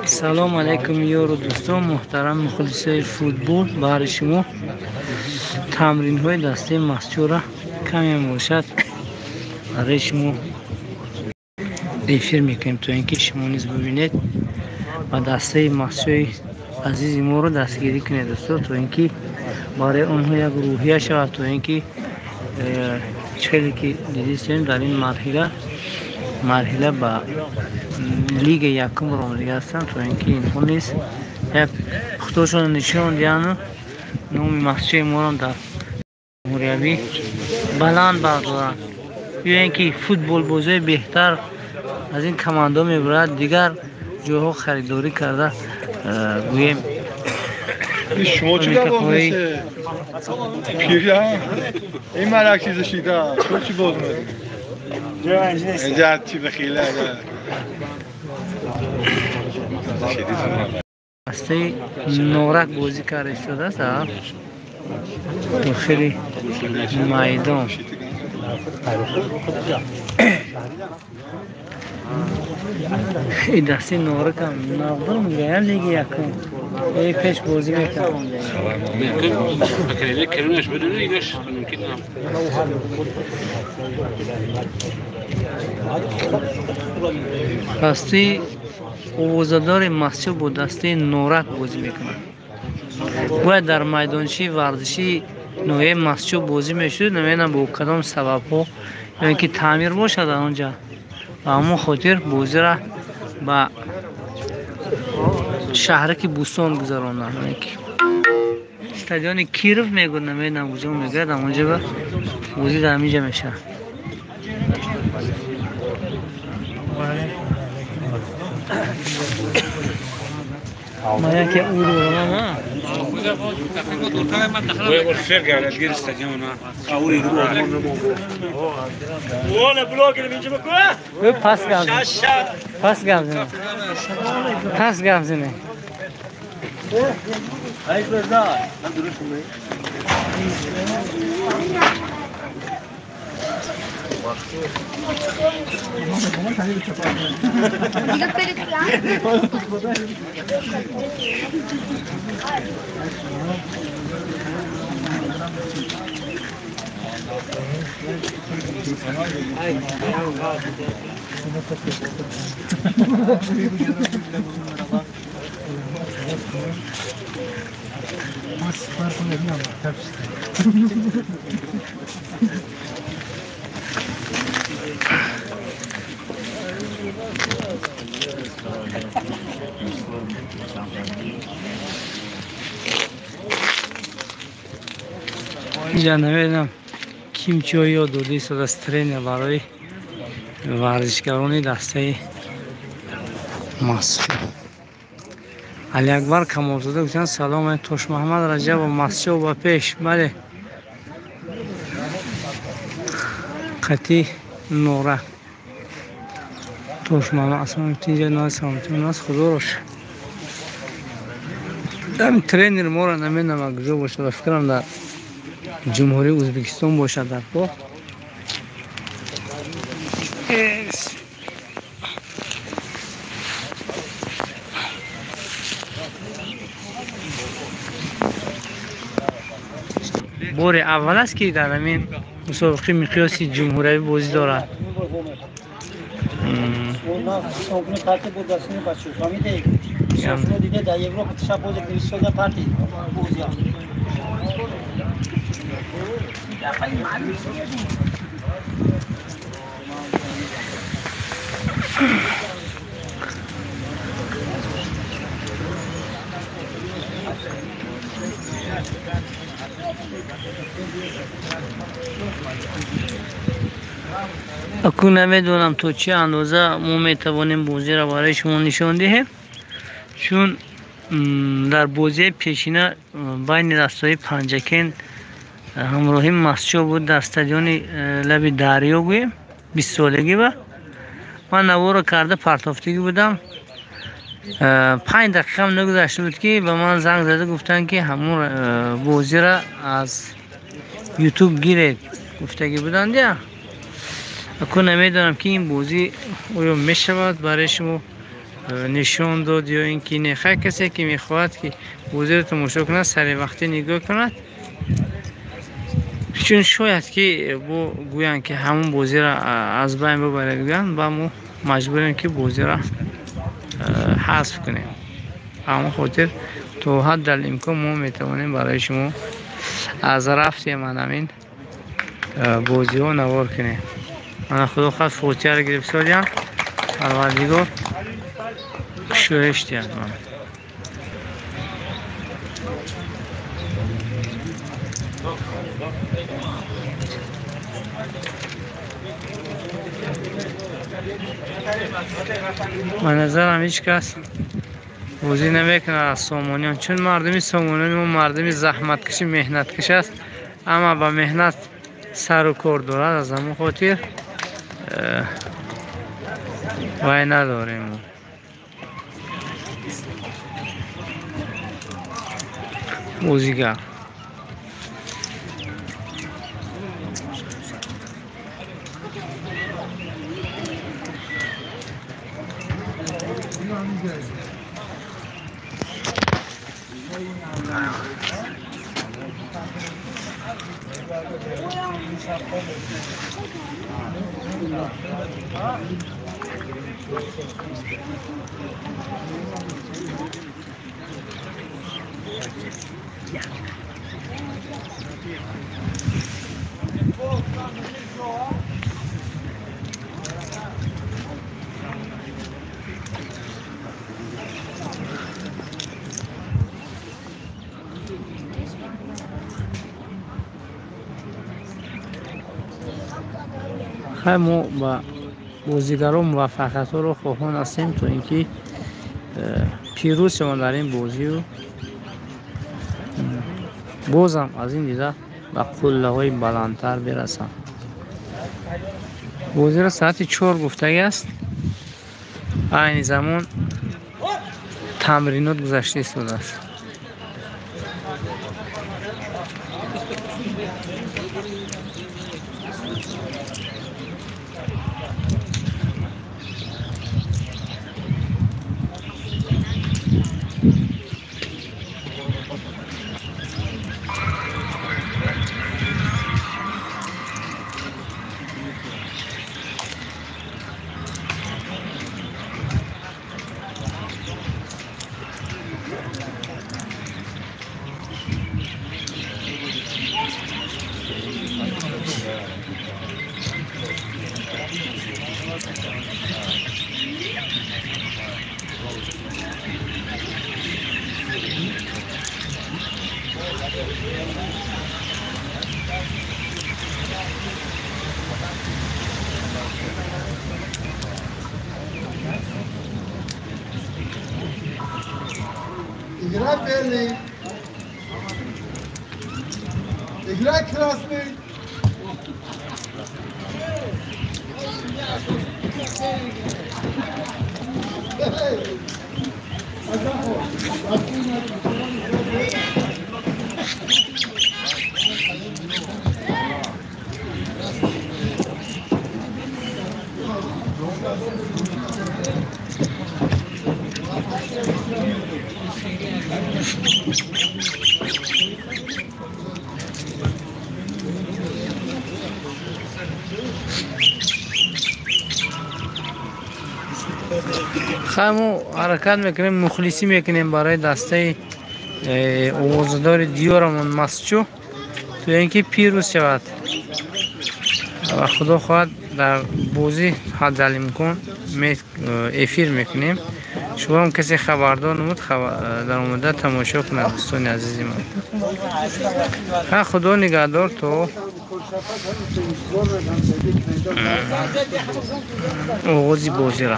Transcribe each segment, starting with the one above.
سلام علیکم یارو دوستان محترم مخلصای فوتبال. برای شما تمرین های دسته مسجد را کمی باشد برای شما افیر میکنیم تا اینکه شما نیز ببینید و دسته مسجد عزیز ما رو دستگیری کنید دوستان، تا اینکه برای اونها یک روحیه شود، تا اینکه چیزی که دیدیم در این مرحله با لیگ یکم رو آمده هستند، تا اینکه اینها نیز یک خودشون نشان دیدن نام مسجد ما رو در جمهوری بلند بردارن، یا اینکه فوتبال بازی بهتر از این کماندا میبرد دیگر جاها خریداری کرده. گویم شما چی باز میشه؟ پیره این مرک چیز شیده تو چی باز میشه؟ اینجا چی بخیله دسته نورک بازی کار ایستاده است داخل میدان. این دسته نورک هم نقدر میگه لیگ یکم ای پیش بازی میکنم کرونش بدونه اینش ممکن نه. دسته اوزادار مسجد با دسته نورک بازی میکنن و در میدانچی ورزشی نوع مسجد بازی میشود. نمیدونم با کدام سبب ها، یا اینکه تعمیر باشد آنجا و اما خاطر بازی را با شهرک بوستان گذراندن. استادیون کیروف میگن، نمیدونم کجا میگه، اونجا با بازی در اینجا میشه. ما که او رو ما Voy a cerca la gira stagione. Auri وانا بلوك اللي بيجي بكره پس گامزنه هاي فرزا اینجا نمیدونم کیمچی یا دودی سال از ترین برای ورزشکاران دسته مسجد. علی اکبر کمالزاده گفتن سلام، توش محمد رجب و مسجد و پیش. بله قطی نوره توش محمد اصلا تینجا ناز سامتی ناز خدا روش دم ترینر ما را نمیدونم اگزو باشه، فکرم در جمهوری ازبکستان باشد. در با بار اول است که در همین مسابقه مقیاسی جمهوری بازی دارد. اکنون نمیدونم تو چه اندازه ما میتوانیم بازی را برای شما نشان دهیم، چون در بازی پیشینه بین دستای پنجکین همراهی مسچو بود در استادیون لب دریا گویم 20 سالگی بود. من نوار رو کرده پرتافتگی بودم. 5 دقیقه هم نگذشته بود که به من زنگ زده گفتن که همون بازی را از یوتیوب گیرید گفتگی بودن دیا. اکنون نمیدونم که این بازی اویا میشود برای شما نشان داد یا اینکه نخواهد. کسی که میخواهد که بازی رو تماشا کنه سری وقتی نگاه کند، چون شاید که گویان که همون بازی را از بین ببرد گویان با ما مجبوریم که بازی را حذف کنیم. اما خاطر تو حد در امکان ما میتوانیم برای شما از رفتی من همین بازی ها نوار کنیم. من خدا خواهد فوتیه را گرفت سالیم پروردگار شورش دید. من نظرم هیچ کس بازی نمیکنه از سامانیان، چون مردمی سامانیان و مردمی زحمت کشی مهنت کش است، اما با مهنت سر و کار دارد. از همون خاطر وای نداریم. بازیگر خیلی ما با بازیگران موفقیت ها رو خواهان هستیم تا اینکه پیروز شما در این بازی رو بازم از این دیده به قله های بلندتر برسم. بازی را ساعت 4 گفتگی است. این زمان تمرینات گذشته شده است. Играй, Белый! Играй, Красный! خیلی حرکت میکنیم، مخلصی میکنیم برای دسته اوازدار دیارمون مسچو تو اینکه پیروز شود و خدا خواهد در بازی حد الامکان افیر میکنیم. شما هم کسی خبردار نمود در اومده تماشا کنه. دوستان عزیزی من خدا نگهدار تو آغازی بازی را.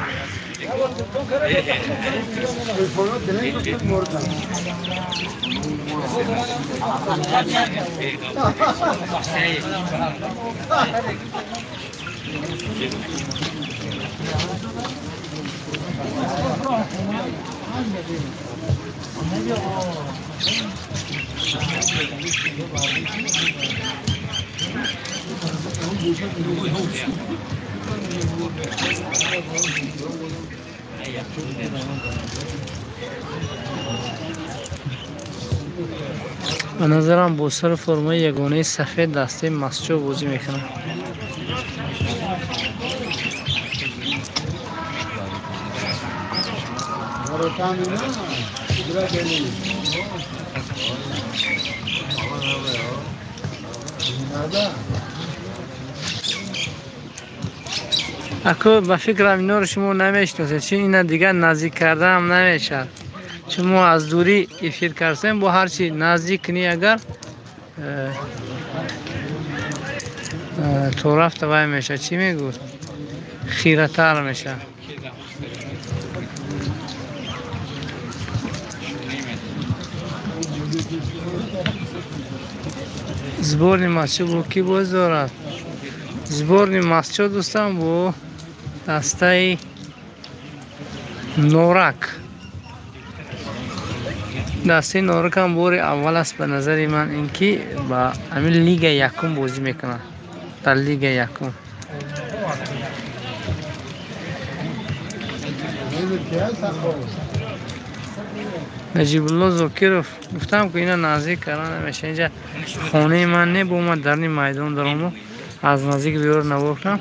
به نظرم با سر فرمای یگانه سفید دسته مسجو بازی میکنه. اکو به فکرم اینا رو شما نمیشناسید، چون اینا دیگه نزدیک کرده هم نمیشه، چون ما از دوری افیر کردیم با هرچی نزدیک کنی اگر تو رفت وای میشه، چی میگو خیره تر میشه. زبورنی مسجد بو کی باز دارد؟ زبورنی مسجد دوستان بو دسته نورک. دسته نورک هم بور اول است به نظر من، اینکه با همین لیگ یکم بازی میکنه، در لیگ یکم. نجیب الله زاکرов گفتم که اینا نزدیک کردن نمیشه. اینجا خانه من نه، با من در میدان دارم، از نزدیک دیار نبردم.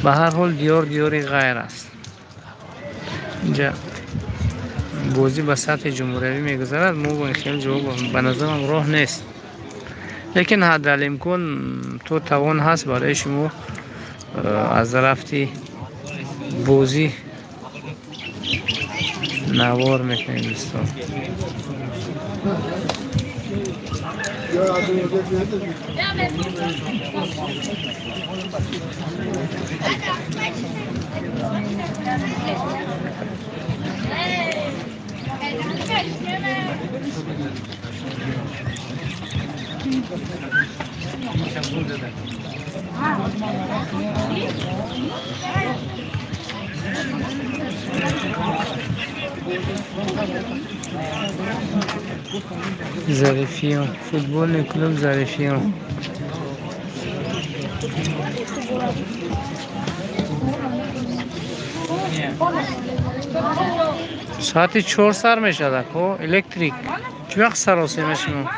به هر حال دیاری غیر است. اینجا بازی به سطح جمهوری میگذرد، ما با این خیلی جواب به نظرم راه نیست، لیکن حد الامکان تو توان هست برای شما از رفتی بازی نوار میکنید دوستان. ظریفیان فوتبال کلوب ظریفیان. ساعتی 4 سر میشد که الکتریک چه وقت سراسه میشم.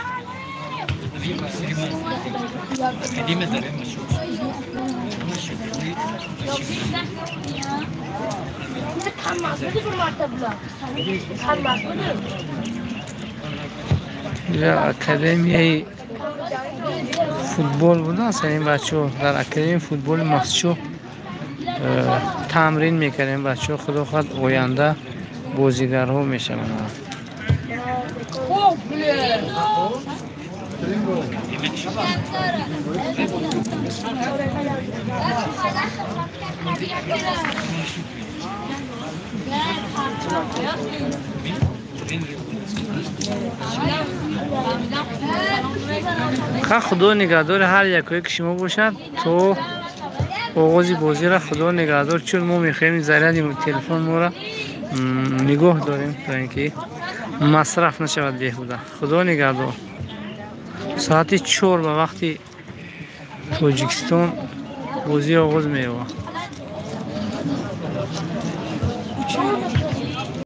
یا اکادمی فوتبال بودن این بچه ها، در اکادمی فوتبال مسجو تمرین میکنیم بچه ها. خدا خواهد آینده بازیگر ها میشه. خدا نگهدار هر یکی که شما باشد تو آغاز بازی را. خدا نگهدار، چون ما میخوایم ذریعه تلفن ما را نگاه داریم تا اینکه مصرف نشود بیهوده. خدا نگهدار. ساعت 4 به وقتی تاجیکستان بازی آغاز می‌یابد.